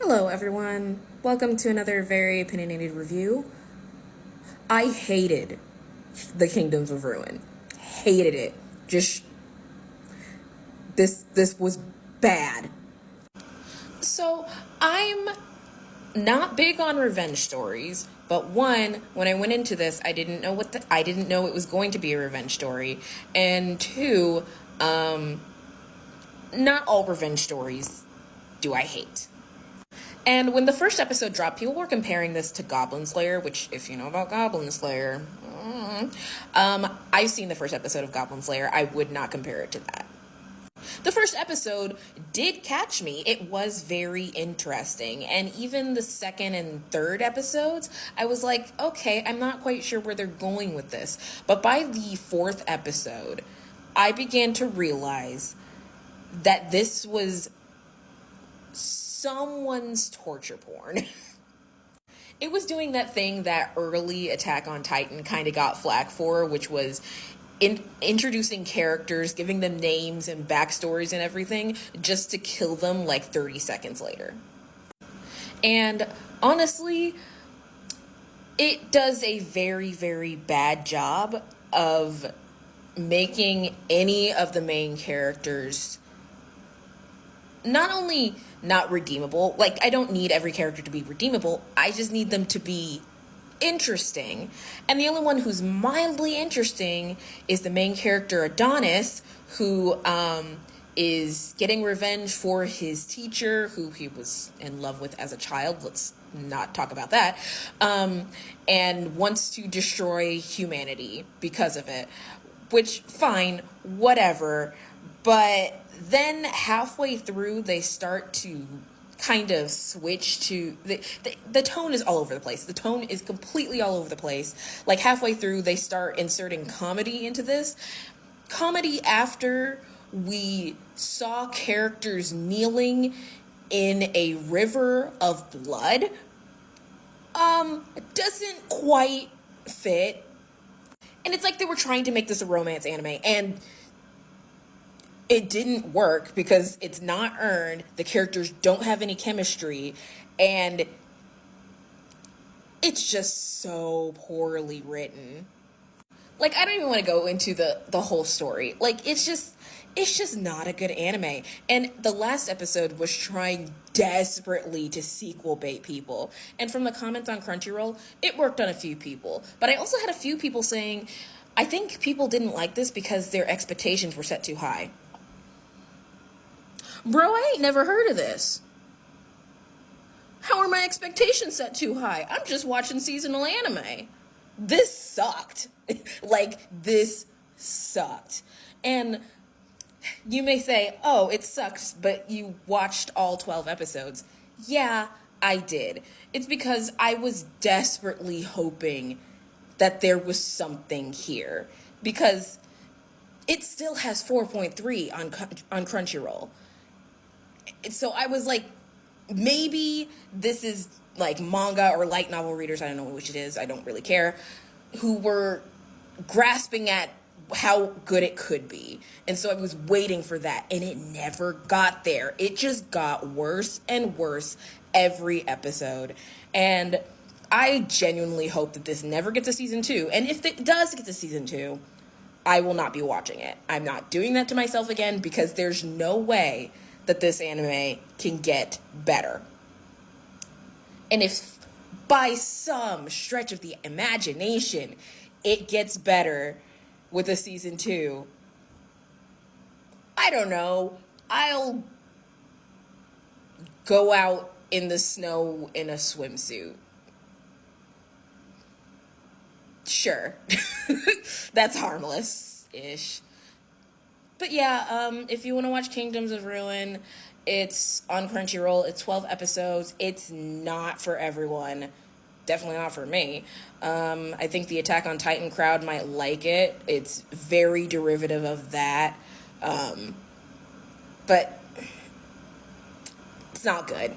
Hello, everyone. Welcome to another very opinionated review. I hated the Kingdoms of Ruin. Hated it. Just this was bad. So I'm not big on revenge stories, but one, when I went into this, I didn't know I didn't know it was going to be a revenge story, and two, not all revenge stories do I hate. And when the first episode dropped, people were comparing this to Goblin Slayer, which, if you know about Goblin Slayer, I've seen the first episode of Goblin Slayer. I would not compare it to that. The first episode did catch me. It was very interesting. And even the second and third episodes, I was like, okay, I'm not quite sure where they're going with this. But by the fourth episode, I began to realize that this was someone's torture porn. It was doing that thing that early Attack on Titan kind of got flack for, which was introducing characters, giving them names and backstories and everything, just to kill them like 30 seconds later. And honestly, it does a very, very bad job of making any of the main characters not only not redeemable, like, I don't need every character to be redeemable, I just need them to be interesting. And the only one who's mildly interesting is the main character Adonis, who is getting revenge for his teacher, who he was in love with as a child. Let's not talk about that. And wants to destroy humanity because of it. Which, fine, whatever. But then halfway through, they start to kind of switch to the tone is all over the place. The tone is completely all over the place. Like, halfway through, they start inserting comedy into this. Comedy after we saw characters kneeling in a river of blood doesn't quite fit. And it's like they were trying to make this a romance anime, and it didn't work because it's not earned, the characters don't have any chemistry, and it's just so poorly written. Like, I don't even want to go into the whole story. Like, it's just not a good anime. And the last episode was trying desperately to sequel bait people. And from the comments on Crunchyroll, it worked on a few people. But I also had a few people saying, I think people didn't like this because their expectations were set too high. Bro, I ain't never heard of this. How are my expectations set too high? I'm just watching seasonal anime. This sucked. Like, this sucked. And you may say, oh, it sucks, but you watched all 12 episodes. Yeah, I did. It's because I was desperately hoping that there was something here. Because it still has 4.3 on Crunchyroll. So I was like, maybe this is like manga or light novel readers, I don't know which it is, I don't really care, who were grasping at how good it could be. And so I was waiting for that, and it never got there. It just got worse and worse every episode. And I genuinely hope that this never gets a season 2. And if it does get to season 2, I will not be watching it. I'm not doing that to myself again, because there's no way that this anime can get better. And if by some stretch of the imagination it gets better with a season 2, I don't know, I'll go out in the snow in a swimsuit. Sure. That's harmless-ish. But yeah, if you want to watch Kingdoms of Ruin, it's on Crunchyroll. It's 12 episodes. It's not for everyone. Definitely not for me. I think the Attack on Titan crowd might like it. It's very derivative of that. But it's not good.